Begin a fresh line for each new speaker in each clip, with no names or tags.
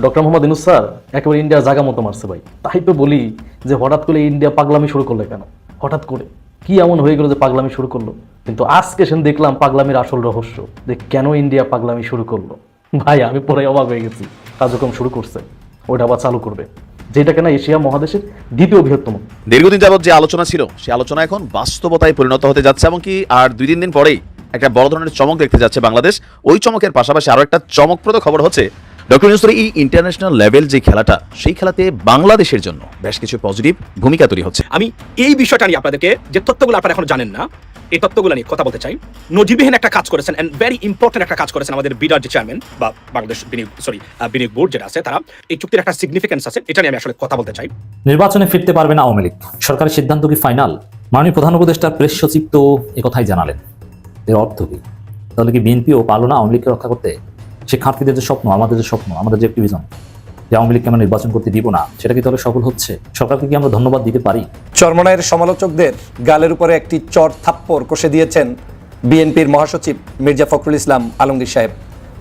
Doctor Mohammad Yunus sir একেবারে India জায়গা মতো মারছে ভাই। তাই তো বলি যে হঠাৎ করে ইন্ডিয়া পাগলামি শুরু করলে কেন? হঠাৎ করে কি এমন হয়ে গেল যে পাগলামি শুরু করলো? কিন্তু আজকে সেন দেখলাম পাগলামির আসল রহস্য, যে কেন ইন্ডিয়া পাগলামি শুরু করলো। ভাই আমি পুরাই অবাক হয়ে গেছি। কার্যক্রম শুরু করছে, ওটা আবার চালু করবে, যেটা কিনা এশিয়া মহাদেশের দ্বিতীয় বৃহত্তম।
দীর্ঘদিন যাবত যে আলোচনা ছিল সেই আলোচনা এখন বাস্তবতায় পরিণত হতে যাচ্ছে, এমনকি আর 2-3 দিন পরেই একটা বড় ধরনের চমক দেখতে যাচ্ছে বাংলাদেশ। ওই চমকের পাশাপাশি আরো একটা চমকপ্রদ খবর হচ্ছে, ডক্টর ইউনূসের এই ইন্টারন্যাশনাল লেভেল যে খেলাটা, সেই খেলাতে বাংলাদেশের জন্য বেশ কিছু পজিটিভ ভূমিকা তৈরি হচ্ছে।
আমি এই বিষয়টা নিয়ে আপনাদেরকে, যে তথ্যগুলো আপনারা এখনো জানেন না, এই তথ্যগুলো নিয়ে কথা বলতে চাই। নজিরবিহীন একটা কাজ করেছেন এন্ড ভেরি ইম্পর্টেন্ট একটা কাজ করেছেন আমাদের বিডার যে চেয়ারম্যান বা বাংলাদেশ বিনিয়োগ বোর্ড যেটা আছে, তারা এই চুক্তির একটা সিগনিফিকেন্স আছে, এটা নিয়ে আমি আসলে কথা বলতে চাই।
নির্বাচনে ফিরতে পারবে না আওয়ামী লীগ, সরকারের সিদ্ধান্ত কি ফাইনাল? মাননীয় প্রধান উপদেষ্টার প্রেস সচিব তো একথাই জানালেন। এর অর্থ কি? তাহলে কি বিএনপিও পারলো না আওয়ামী লীগকে রক্ষা করতে? শিক্ষার্থীদের যে স্বপ্ন, আমাদের যে স্বপ্ন, আমাদের যে অ্যাক্টিভিজম, যে আওয়ামী লীগকে আমরা নির্বাচন করতে দিব না, সেটা কি তাহলে সফল হচ্ছে? সরকারকে কি আমরা ধন্যবাদ দিতে পারি?
চরমনায়ের সমালোচকদের গালের উপরে একটি চর থাপ্পড় কষে দিয়েছেন বিএনপির মহাসচিব মির্জা ফখরুল ইসলাম আলমগীর সাহেব।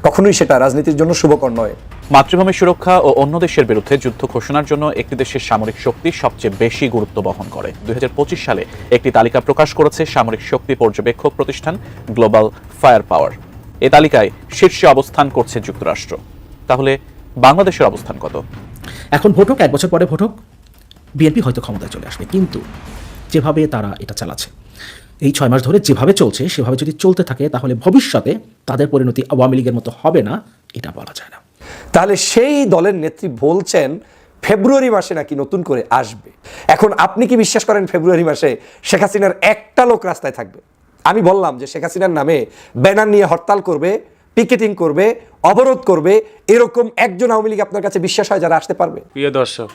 কখনোই সেটা রাজনীতির জন্য শুভকর নয়।
মাতৃভূমি সুরক্ষা ও অন্য দেশের বিরুদ্ধে যুদ্ধ ঘোষণার জন্য একটি দেশের সামরিক শক্তি সবচেয়ে বেশি গুরুত্ব বহন করে। 2025 সালে একটি তালিকা প্রকাশ করেছে সামরিক শক্তি পর্যবেক্ষক প্রতিষ্ঠান গ্লোবাল ফায়ার পাওয়ার। এই তালিকায় শীর্ষে অবস্থান করছে যুক্তরাষ্ট্র। তাহলে বাংলাদেশের অবস্থান কত?
এখন ভোট হোক, 1 বছর পরে ভোট হোক, বিএনপি হয়তো ক্ষমতায় চলে আসবে, কিন্তু যেভাবে তারা এটা চালাচ্ছে, এই 6 মাস ধরে যেভাবে চলছে সেভাবে যদি চলতে থাকে, তাহলে ভবিষ্যতে তাদের পরিণতি আওয়ামী লীগের মতো হবে না, এটা বলা যায় না।
তাহলে সেই দলের নেত্রী বলছেন ফেব্রুয়ারি মাসে নাকি নতুন করে আসবে। এখন আপনি কি বিশ্বাস করেন ফেব্রুয়ারি মাসে শেখ হাসিনার একটা লোক রাস্তায় থাকবে? আমি বললাম যে শেখ হাসিনার নামে ব্যানার নিয়ে হরতাল করবে, পিকেটিং করবে, অবরোধ করবে, এরকম একজন আওয়ামী লীগ আপনার কাছে বিশ্বাস হয় যারা আসতে পারবে?
প্রিয় দর্শক,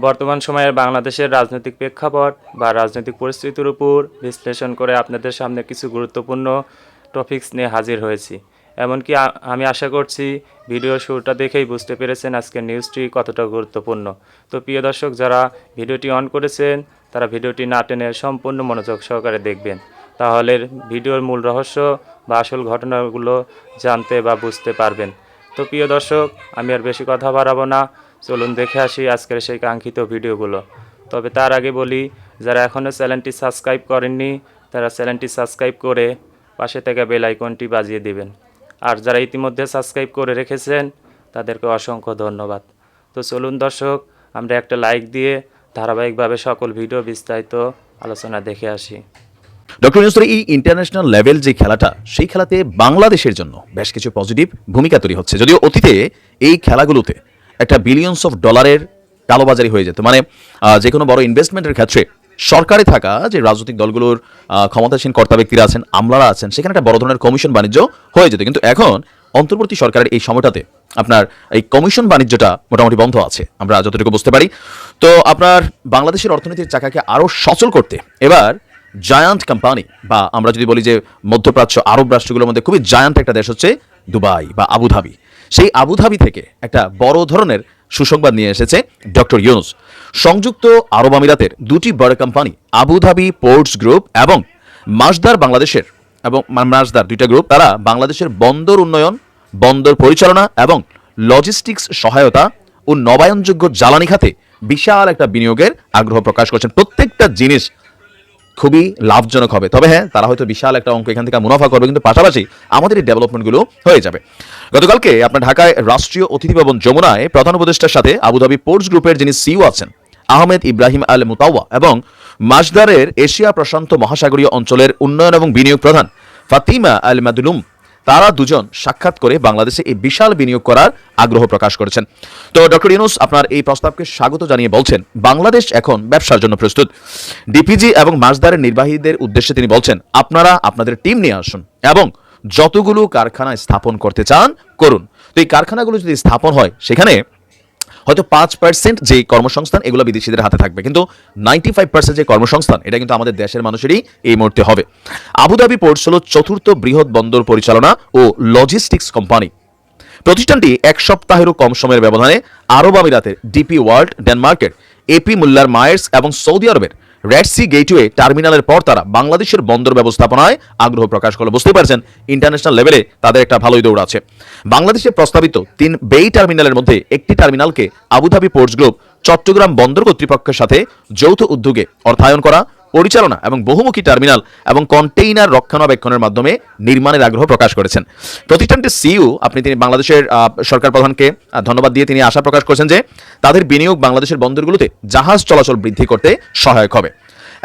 বর্তমান সময়ের বাংলাদেশের রাজনৈতিক প্রেক্ষাপট বা রাজনৈতিক পরিস্থিতির উপর বিশ্লেষণ করে আপনাদের সামনে কিছু গুরুত্বপূর্ণ টপিকস নিয়ে হাজির হয়েছি। এমনকি আমি আশা করছি ভিডিও শুরুটা দেখেই বুঝতে পেরেছেন আজকের নিউজটি কতটা গুরুত্বপূর্ণ। তো প্রিয় দর্শক, যারা ভিডিওটি অন করেছেন তারা ভিডিওটি না টেনে সম্পূর্ণ মনোযোগ সহকারে দেখবেন, তাহলে ভিডিওর মূল রহস্য বা আসল ঘটনাগুলো জানতে বা বুঝতে পারবেন। তো প্রিয় দর্শক, আমি আর বেশি কথা বাড়াবো না, চলুন দেখে আসি আজকের সেই কাঙ্ক্ষিত ভিডিওগুলো। তবে তার আগে বলি, যারা এখনও চ্যানেলটি সাবস্ক্রাইব করেননি তারা চ্যানেলটি সাবস্ক্রাইব করে পাশে থেকে বেল আইকনটি বাজিয়ে দিবেন, আর যারা ইতিমধ্যে সাবস্ক্রাইব করে রেখেছেন তাদেরকে অসংখ্য ধন্যবাদ। তো চলুন দর্শক, আমরা একটা লাইক দিয়ে ধারাবাহিকভাবে সকল ভিডিও বিস্তারিত আলোচনা দেখে আসি।
ডক্টর ইউনূসের এই ইন্টারন্যাশনাল লেভেল যে খেলাটা, সেই খেলাতে বাংলাদেশের জন্য বেশ কিছু পজিটিভ ভূমিকা তৈরি হচ্ছে। যদিও অতীতে এই খেলাগুলোতে একটা বিলিয়নস অফ ডলারের কালোবাজারি হয়ে যেত, মানে যে কোনো বড় ইনভেস্টমেন্টের ক্ষেত্রে সরকারে থাকা যে রাজনৈতিক দলগুলোর ক্ষমতাসীন কর্তা ব্যক্তিরা আছেন, আমলারা আছেন, সেখানে একটা বড় ধরনের কমিশন বাণিজ্য হয়ে যেত। কিন্তু এখন অন্তর্বর্তী সরকারের এই সময়টাতে আপনার এই কমিশন বাণিজ্যটা মোটামুটি বন্ধ আছে, আমরা যতটুকু বুঝতে পারি। তো আপনার বাংলাদেশের অর্থনীতির চাকাকে আরও সচল করতে এবার জায়ান্ট কোম্পানি, বা আমরা যদি বলি যে মধ্যপ্রাচ্য আরব রাষ্ট্রগুলোর মধ্যে খুবই জায়ান্ট একটা দেশ হচ্ছে দুবাই বা আবুধাবি। সেই আবুধাবি থেকে একটা বড় ধরনের সুসংবাদ নিয়ে এসেছে ডক্টর ইউনূস। সংযুক্ত আরব আমিরাতের 2টি বড় কোম্পানি আবুধাবি পোর্টস গ্রুপ এবং মাসদার বাংলাদেশের এবং মাসদার 2টা গ্রুপ, তারা বাংলাদেশের বন্দর উন্নয়ন, বন্দর পরিচালনা এবং লজিস্টিক্স সহায়তা ও নবায়নযোগ্য জ্বালানি খাতে বিশাল একটা বিনিয়োগের আগ্রহ প্রকাশ করছেন। প্রত্যেকটা জিনিস খুবই লাভজনক হবে, তবে হ্যাঁ, তারা হয়তো বিশাল একটা অঙ্ক এখান থেকে মুনাফা করবে, কিন্তু পাশাপাশি আমাদের এই ডেভেলপমেন্টগুলো হয়ে যাবে। গতকালকে আপনার ঢাকায় রাষ্ট্রীয় অতিথি ভবন যমুনায় প্রধান উপদেষ্টার সাথে আবুধাবি পোর্টস গ্রুপের যিনি সিইও আছেন আহমেদ ইব্রাহিম আল মুতাওয়া এবং মাসদারের এশিয়া প্রশান্ত মহাসাগরীয় অঞ্চলের উন্নয়ন এবং বিনিয়োগ প্রধান ফাতিমা আল মাদলুম, তারা দুজন সাক্ষাৎ করে বাংলাদেশে এই বিশাল বিনিয়োগ করার আগ্রহ প্রকাশ করেছেন। তো ডক্টর ইউনূস আপনার এই প্রস্তাবকে স্বাগত জানিয়ে বলছেন, বাংলাদেশ এখন ব্যবসার জন্য প্রস্তুত। ডিপিজি এবং মাসদারের নির্বাহীদের উদ্দেশ্যে তিনি বলছেন, আপনারা আপনাদের টিম নিয়ে আসুন এবং যতগুলো কারখানা স্থাপন করতে চান করুন। তো এই কারখানাগুলো যদি স্থাপন হয়, সেখানে হয়তো 5% যে কর্মসংস্থান এগুলো বিদেশিদের হাতে থাকবে, কিন্তু 95% যে কর্মসংস্থান এটা কিন্তু আমাদের দেশের মানুষেরই এই মুহূর্তে হবে। আবুধাবি পোর্টস হল 4র্থ বৃহৎ বন্দর পরিচালনা ও লজিস্টিক্স কোম্পানি। প্রতিষ্ঠানটি 1 সপ্তাহেরও কম সময়ের ব্যবধানে আরব আমিরাতের ডিপি ওয়ার্ল্ড, ডেনমার্কের এপি মুল্লার মায়ার্স এবং সৌদি আরবের রেড সি গেটওয়ে টার্মিনালের পর তারা বাংলাদেশের বন্দর ব্যবস্থাপনায় আগ্রহ প্রকাশ করলো। বুঝতে পারছেন ইন্টারন্যাশনাল লেভেলে তাদের একটা ভালোই দৌড় আছে। বাংলাদেশের প্রস্তাবিত 3 বেই টার্মিনালের মধ্যে একটি টার্মিনালকে আবুধাবি পোর্টস গ্রুপ চট্টগ্রাম বন্দর কর্তৃপক্ষের সাথে যৌথ উদ্যোগে অর্থায়ন করা, পরিচালনা এবং বহুমুখী টার্মিনাল এবং কন্টেইনার রক্ষণাবেক্ষণের মাধ্যমে নির্মাণের আগ্রহ প্রকাশ করেছেন। প্রতিষ্ঠানটির সিইও তিনি বাংলাদেশের সরকার প্রধানকে ধন্যবাদ দিয়ে তিনি আশা প্রকাশ করেছেন যে তাদের বিনিয়োগ বাংলাদেশের বন্দরগুলোতে জাহাজ চলাচল বৃদ্ধি করতে সহায়ক হবে।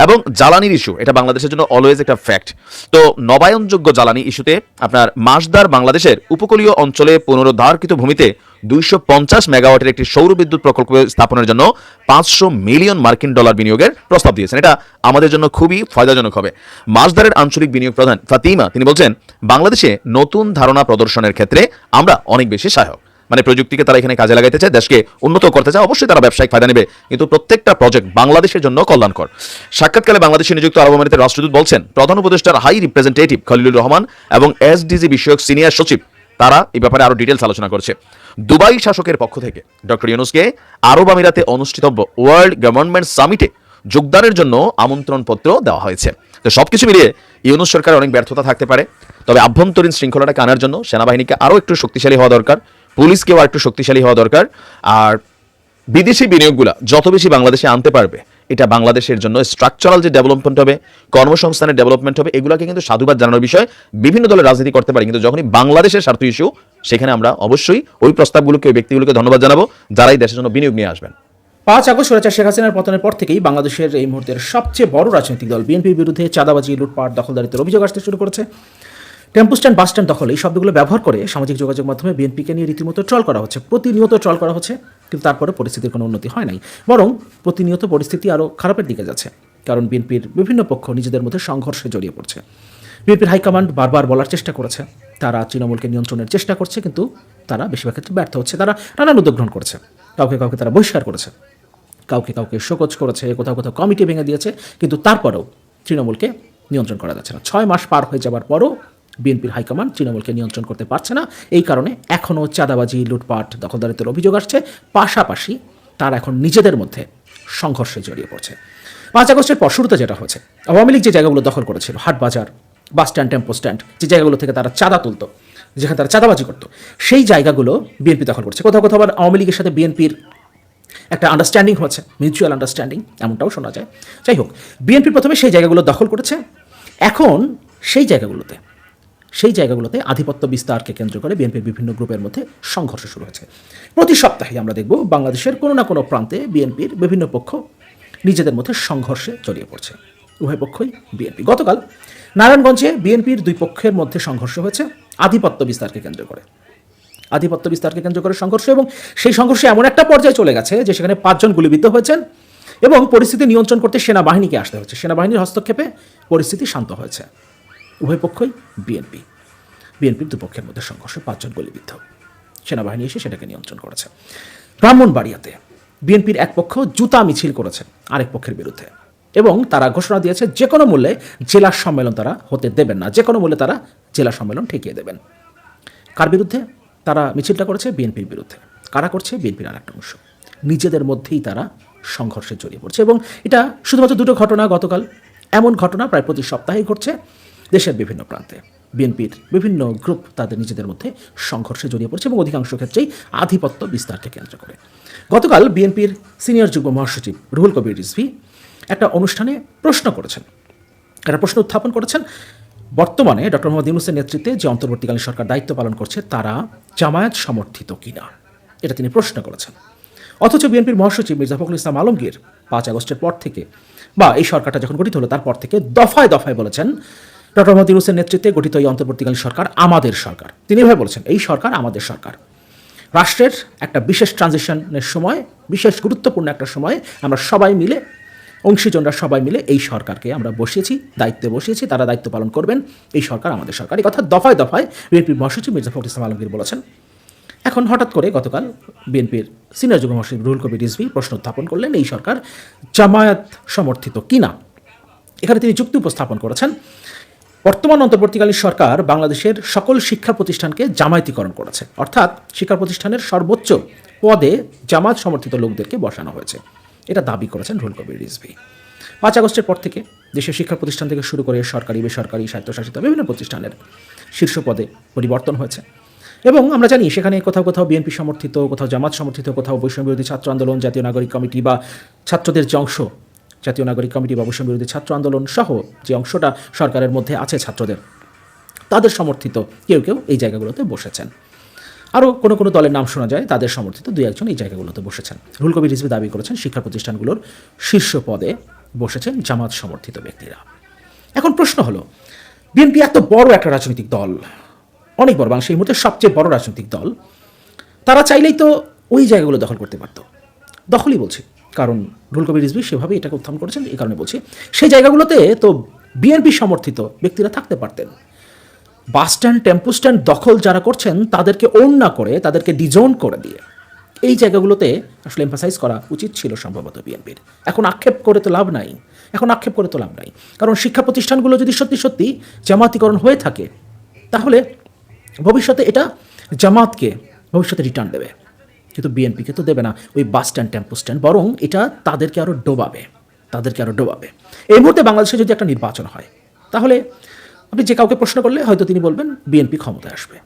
এবং জ্বালানির ইস্যু, এটা বাংলাদেশের জন্য অলওয়েজ একটা ফ্যাক্ট। তো নবায়নযোগ্য জ্বালানি ইস্যুতে আপনার মাসদার বাংলাদেশের উপকূলীয় অঞ্চলে পুনরুদ্ধারকৃত ভূমিতে 250 মেগাওয়াটের একটি সৌর বিদ্যুৎ প্রকল্প স্থাপনের জন্য 500 মিলিয়ন মার্কিন ডলার বিনিয়োগের প্রস্তাব দিয়েছেন। এটা আমাদের জন্য খুবই ফায়দাজনক হবে। মাসদারের আঞ্চলিক বিনিয়োগ প্রধান ফাতিমা তিনি বলছেন, বাংলাদেশে নতুন ধারণা প্রদর্শনের ক্ষেত্রে আমরা অনেক বেশি সহায়ক। মানে প্রযুক্তিকে তারা এখানে কাজে লাগাইতে চায়, দেশকে উন্নত করতে চায়, অবশ্যই তারা ব্যবসায়িক ফায়দা নেবে, কিন্তু প্রত্যেকটা প্রজেক্ট বাংলাদেশের জন্য কল্যাণকর। সাক্ষাৎকালে বাংলাদেশে নিযুক্ত আরব আমিরাতের রাষ্ট্রদূত বলছেন, প্রধান উপদেষ্টার হাই রিপ্রেজেন্টেটিভ খলিলুর রহমান এবং এসডিজি বিষয়ক সিনিয়র সচিব তারা এই ব্যাপারে আরো ডিটেলস আলোচনা করছে। দুবাই শাসকের পক্ষ থেকে ডক্টর ইউনূসকে আরব আমিরাতে অনুষ্ঠিতব্য ওয়ার্ল্ড গভর্নমেন্ট সামিটে যোগদানের জন্য আমন্ত্রণ পত্র দেওয়া হয়েছে। তো সবকিছু মিলিয়ে ইউনূস সরকারের অনেক ব্যর্থতা থাকতে পারে, তবে আভ্যন্তরীণ শৃঙ্খলাটাকে আনার জন্য সেনাবাহিনীকে আরও একটু শক্তিশালী হওয়া দরকার, পুলিশকেও আর একটু শক্তিশালী হওয়া দরকার। আর বিদেশি বিনিয়োগগুলো যত বেশি বাংলাদেশে আনতে পারবে, এটা বাংলাদেশের জন্য স্ট্রাকচারাল যে ডেভেলপমেন্ট হবে, কর্মসংস্থানের ডেভেলপমেন্ট হবে, এগুলোকে কিন্তু সাধুবাদ জানানোর বিষয়। বিভিন্ন দলের রাজনীতি করতে পারে, কিন্তু যখনই বাংলাদেশের স্বার্থ ইস্যু, সেখানে আমরা অবশ্যই ওই প্রস্তাবগুলোকে, ওই ব্যক্তিগুলোকে ধন্যবাদ জানাবো যারা এই দেশের জন্য বিনিয়োগ নিয়ে আসবেন।
5 আগস্ট স্বৈরাচার শেখ হাসিনার পতনের পর থেকেই বাংলাদেশের এই মুহূর্তের সবচেয়ে বড় রাজনৈতিক দল বিএনপির বিরুদ্ধে চাঁদাবাজি, লুটপাট, দখলদারিত্বের অভিযোগ আসতে শুরু করেছে। টেম্পো স্ট্যান্ড, বাস স্ট্যান্ড দখল, এই শব্দগুলো ব্যবহার করে সামাজিক যোগাযোগ মাধ্যমে বিএনপিকে নিয়ে রীতিমতো ট্রল করা হচ্ছে, প্রতিনিয়ত ট্রল করা হচ্ছে। কিন্তু তারপরে পরিস্থিতির কোনো উন্নতি হয় নাই, বরং প্রতিনিয়ত পরিস্থিতি আরও খারাপের দিকে যাচ্ছে। কারণ বিএনপির বিভিন্ন পক্ষ নিজেদের মধ্যে সংঘর্ষে জড়িয়ে পড়ছে। বিএনপির হাইকমান্ড বারবার বলার চেষ্টা করেছে তারা তৃণমূলকে নিয়ন্ত্রণের চেষ্টা করছে, কিন্তু তারা বেশিরভাগ ক্ষেত্রে ব্যর্থ হচ্ছে। তারা নানান উদ্যোগ গ্রহণ করেছে, কাউকে কাউকে তারা বহিষ্কার করেছে, কাউকে কাউকে শোকজ করেছে, কোথাও কোথাও কমিটি ভেঙে দিয়েছে, কিন্তু তারপরেও তৃণমূলকে নিয়ন্ত্রণ করা যাচ্ছে না। 6 মাস পার হয়ে যাবার পরও বিএনপির হাইকমান্ড তৃণমূলকে নিয়ন্ত্রণ করতে পারছে না। এই কারণে এখনও চাঁদাবাজি, লুটপাট, দখলদারিত্বের অভিযোগ আসছে, পাশাপাশি তারা এখন নিজেদের মধ্যে সংঘর্ষে জড়িয়ে পড়ছে। 5 আগস্টের পর শুরুতে যেটা হয়েছে, আওয়ামী লীগ যে জায়গাগুলো দখল করেছিল, হাট বাজার, বাস স্ট্যান্ড, টেম্পো স্ট্যান্ড, যে জায়গাগুলো থেকে তারা চাঁদা তুলতো, যেখানে তারা চাঁদাবাজি করতো, সেই জায়গাগুলো বিএনপি দখল করছে। কোথাও কোথাও আবার আওয়ামী লীগের সাথে বিএনপির একটা আন্ডারস্ট্যান্ডিং হচ্ছে, মিউচুয়াল আন্ডারস্ট্যান্ডিং, এমনটাও শোনা যায়। যাই হোক, বিএনপি প্রথমে সেই জায়গাগুলো দখল করেছে। এখন সেই জায়গাগুলোতে আধিপত্য বিস্তারকে কেন্দ্র করে বিএনপির বিভিন্ন গ্রুপের মধ্যে সংঘর্ষ শুরু হয়েছে। প্রতি সপ্তাহে আমরা দেখব বাংলাদেশের কোনো না কোনো প্রান্তে বিএনপির বিভিন্ন পক্ষ নিজেদের মধ্যে সংঘর্ষে জড়িয়ে পড়ছে, উভয় পক্ষই বিএনপি। গতকাল নারায়ণগঞ্জে বিএনপির 2 পক্ষের মধ্যে সংঘর্ষ হয়েছে আধিপত্য বিস্তারকে কেন্দ্র করে। সংঘর্ষ, এবং সেই সংঘর্ষে এমন একটা পর্যায়ে চলে গেছে যে সেখানে 5 জন গুলিবিদ্ধ হয়েছেন এবং পরিস্থিতি নিয়ন্ত্রণ করতে সেনাবাহিনীকে আসতে হচ্ছে। সেনাবাহিনীর হস্তক্ষেপে পরিস্থিতি শান্ত হয়েছে। উভয় পক্ষই বিএনপির 2 পক্ষের মধ্যে সংঘর্ষে 5 জন গুলিবিদ্ধ, সেনাবাহিনী এসে সেটাকে নিয়ন্ত্রণ করেছে। ব্রাহ্মণবাড়িয়াতে বিএনপির এক পক্ষ জুতা মিছিল করেছে আরেক পক্ষের বিরুদ্ধে, এবং তারা ঘোষণা দিয়েছে যে কোনো মূল্যে জেলা সম্মেলন তারা হতে দেবেন না, যে কোনো মূল্যে তারা জেলা সম্মেলন ঠেকিয়ে দেবেন। কার বিরুদ্ধে তারা মিছিলটা করেছে? বিএনপির বিরুদ্ধে। কারা করছে? বিএনপির আরেকটা অংশ। নিজেদের মধ্যেই তারা সংঘর্ষে জড়িয়ে পড়ছে, এবং এটা শুধুমাত্র 2টো ঘটনা। গতকাল এমন ঘটনা প্রায় প্রতি সপ্তাহেই ঘটছে দেশের বিভিন্ন প্রান্তে। বিএনপির বিভিন্ন গ্রুপ তাদের নিজেদের মধ্যে সংঘর্ষে জড়িয়ে পড়ছে, এবং অধিকাংশ ক্ষেত্রেই আধিপত্য বিস্তারকে কেন্দ্র করে। গতকাল বিএনপির সিনিয়র যুগ্ম মহাসচিব রুহুল কবির রিজভী একটা অনুষ্ঠানে প্রশ্ন উত্থাপন করেছেন। বর্তমানে ডক্টর মোহাম্মদ ইউনূসের নেতৃত্বে যে অন্তর্বর্তীকালীন সরকার দায়িত্ব পালন করছে তারা জামায়াত সমর্থিত কিনা, এটা তিনি প্রশ্ন করেছেন। অথচ বিএনপির মহাসচিব মির্জা ফখরুল ইসলাম আলমগীর 5 আগস্টের পর থেকে, বা এই সরকারটা যখন গঠিত হলো তারপর থেকে দফায় দফায় বলেছেন ডক্টর মোহাম্মদ ইউনূসের নেতৃত্বে গঠিত এই অন্তর্বর্তীকালীন সরকার আমাদের সরকার। তিনি এভাবে বলেছেন, এই সরকার আমাদের সরকার। রাষ্ট্রের একটা বিশেষ ট্রানজিশনের সময়, বিশেষ গুরুত্বপূর্ণ একটা সময়ে আমরা সবাই মিলে, অংশীজনরা সবাই মিলে এই সরকারকে আমরা দায়িত্বে বসিয়েছি, তারা দায়িত্ব পালন করবেন, এই সরকার আমাদের সরকার। এই কথা দফায় দফায় বিএনপির মহাসচিব মির্জা ফখরুল ইসলাম আলমগীর বলেছেন। এখন হঠাৎ করে গতকাল বিএনপির সিনিয়র যুগ্ম মহাসচিব রুহুল কবির রিজভী প্রশ্ন উত্থাপন করলেন এই সরকার জামায়াত সমর্থিত কিনা। এখানে তিনি যুক্তি উপস্থাপন করেছেন, বর্তমান অন্তর্বর্তীকালীন সরকার বাংলাদেশের সকল শিক্ষা প্রতিষ্ঠানকে জামায়াতীকরণ করেছে, অর্থাৎ শিক্ষা প্রতিষ্ঠানের সর্বোচ্চ পদে জামায়াত সমর্থিত লোকদেরকে বসানো হয়েছে, এটা দাবি করেছেন রুহুল কবির রিজভী। 5 আগস্টের পর থেকে দেশের শিক্ষা প্রতিষ্ঠান থেকে শুরু করে সরকারি বেসরকারি স্বায়ত্তশাসিত বিভিন্ন প্রতিষ্ঠানের শীর্ষ পদে পরিবর্তন হয়েছে এবং আমরা জানি সেখানে কোথাও কোথাও বিএনপি সমর্থিত, কোথাও জামাত সমর্থিত, কোথাও বৈষম্যবিরোধী ছাত্র আন্দোলন, জাতীয় নাগরিক কমিটি বা ছাত্রদের যে অংশ, জাতীয় নাগরিক কমিটি বা বৈষম্যবিরোধী ছাত্র আন্দোলন সহ যে অংশটা সরকারের মধ্যে আছে ছাত্রদের, তাদের সমর্থিত কেউ কেউ এই জায়গাগুলোতে বসেছেন। আরও কোনো কোনো দলের নাম শোনা যায়, তাদের সমর্থিত 2-1 এই জায়গাগুলোতে বসেছেন। রুহুল কবির রিজভী দাবি করেছেন শিক্ষা প্রতিষ্ঠানগুলোর শীর্ষ পদে বসেছেন জামাত সমর্থিত ব্যক্তিরা। এখন প্রশ্ন হলো, বিএনপি এত বড় একটা রাজনৈতিক দল, অনেক বড়, বাংলাদেশের মধ্যে সবচেয়ে বড় রাজনৈতিক দল, তারা চাইলেই তো ওই জায়গাগুলো দখল করতে পারত। দখলই বলছি, কারণ রুহুল কবির রিজভী সেভাবে এটাকে উত্থাপন করেছেন, এই কারণে বলছি সেই জায়গাগুলোতে তো বিএনপি সমর্থিত ব্যক্তিরা থাকতে পারতেন। বাস স্ট্যান্ড, টেম্পো স্ট্যান্ড দখল যারা করছেন তাদেরকে ওন না করে, তাদেরকে ডিজোন করে দিয়ে এই জায়গাগুলোতে আসলে এমফাসাইজ করা উচিত ছিল সম্ভবত বিএনপির। এখন আক্ষেপ করে তো লাভ নাই, কারণ শিক্ষা প্রতিষ্ঠানগুলো যদি সত্যি সত্যি জামাতিকরণ হয়ে থাকে তাহলে ভবিষ্যতে এটা জামাতকে ভবিষ্যতে রিটার্ন দেবে, কিন্তু বিএনপিকে তো দেবে না ওই বাস স্ট্যান্ড, টেম্পো স্ট্যান্ড, বরং এটা তাদেরকে আরও ডোবাবে। এই মুহূর্তে বাংলাদেশে যদি একটা নির্বাচন হয় তাহলে আপনি যে কাউকে প্রশ্ন করলে হয়তো তিনি বলবেন বিএনপি ক্ষমতায় আসবে।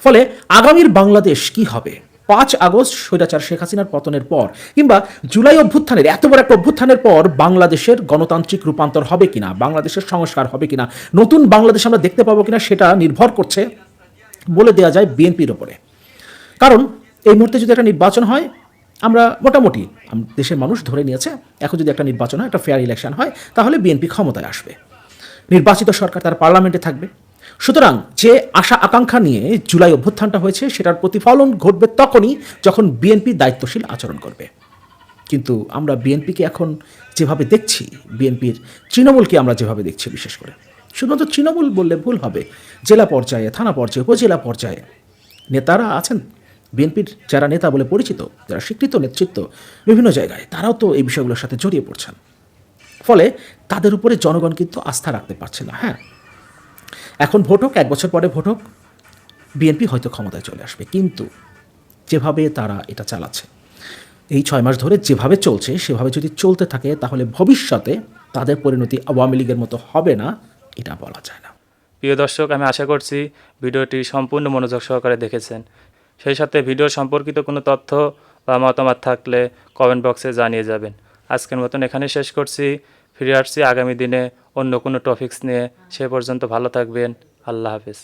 ফলে আগামীর বাংলাদেশ কি হবে? 5 আগস্ট স্বৈরাচার শেখ হাসিনার পতনের পর কিংবা জুলাই অভ্যুত্থানের, এত বড় একটা অভ্যুত্থানের পর বাংলাদেশের গণতান্ত্রিক রূপান্তর হবে কিনা, বাংলাদেশের সংস্কার হবে কিনা, নতুন বাংলাদেশ আমরা দেখতে পাবো কিনা, সেটা নির্ভর করছে বলে দেওয়া যায় বিএনপির ওপরে। কারণ এই মুহূর্তে যদি একটা নির্বাচন হয়, আমরা মোটামুটি দেশের মানুষ ধরে নিয়েছে এখন যদি একটা নির্বাচন হয়, একটা ফেয়ার ইলেকশন হয়, তাহলে বিএনপি ক্ষমতায় আসবে, নির্বাচিত সরকার তার পার্লামেন্টে থাকবে। সুতরাং যে আশা আকাঙ্ক্ষা নিয়ে জুলাই অভ্যুত্থানটা হয়েছে সেটার প্রতিফলন ঘটবে তখনই যখন বিএনপি দায়িত্বশীল আচরণ করবে। কিন্তু আমরা বিএনপিকে এখন যেভাবে দেখছি, বিএনপির তৃণমূলকে আমরা যেভাবে দেখছি, বিশেষ করে শুধুমাত্র তৃণমূল বললে ভুল হবে, জেলা পর্যায়ে, থানা পর্যায়ে, উপজেলা পর্যায়ে নেতারা আছেন বিএনপির, যারা নেতা বলে পরিচিত, যারা স্বীকৃত নেতৃত্ব বিভিন্ন জায়গায়, তারাও তো এই বিষয়গুলোর সাথে জড়িয়ে পড়ছেন। ফলে তাদের উপরে জনগণ কিন্তু আস্থা রাখতে পারছে না। হ্যাঁ, এখন ভোট হোক, 1 বছর পরে ভোট হোক, বিএনপি হয়তো ক্ষমতায় চলে আসবে, কিন্তু যেভাবে তারা এটা চালাচ্ছে, এই 6 মাস ধরে যেভাবে চলছে সেভাবে যদি চলতে থাকে তাহলে ভবিষ্যতে তাদের পরিণতি আওয়ামী লীগের মতো হবে না, এটা বলা যায় না।
প্রিয় দর্শক, আমি আশা করছি ভিডিওটি সম্পূর্ণ মনোযোগ সহকারে দেখেছেন। সেই সাথে ভিডিও সম্পর্কিত কোনো তথ্য বা মতামত থাকলে কমেন্ট বক্সে জানিয়ে যাবেন। আজকের মতন এখানে শেষ করছি, ফিরে আসছি আগামী দিনে অন্য কোনো টপিকস নিয়ে। সে পর্যন্ত ভালো থাকবেন। আল্লাহ হাফেজ।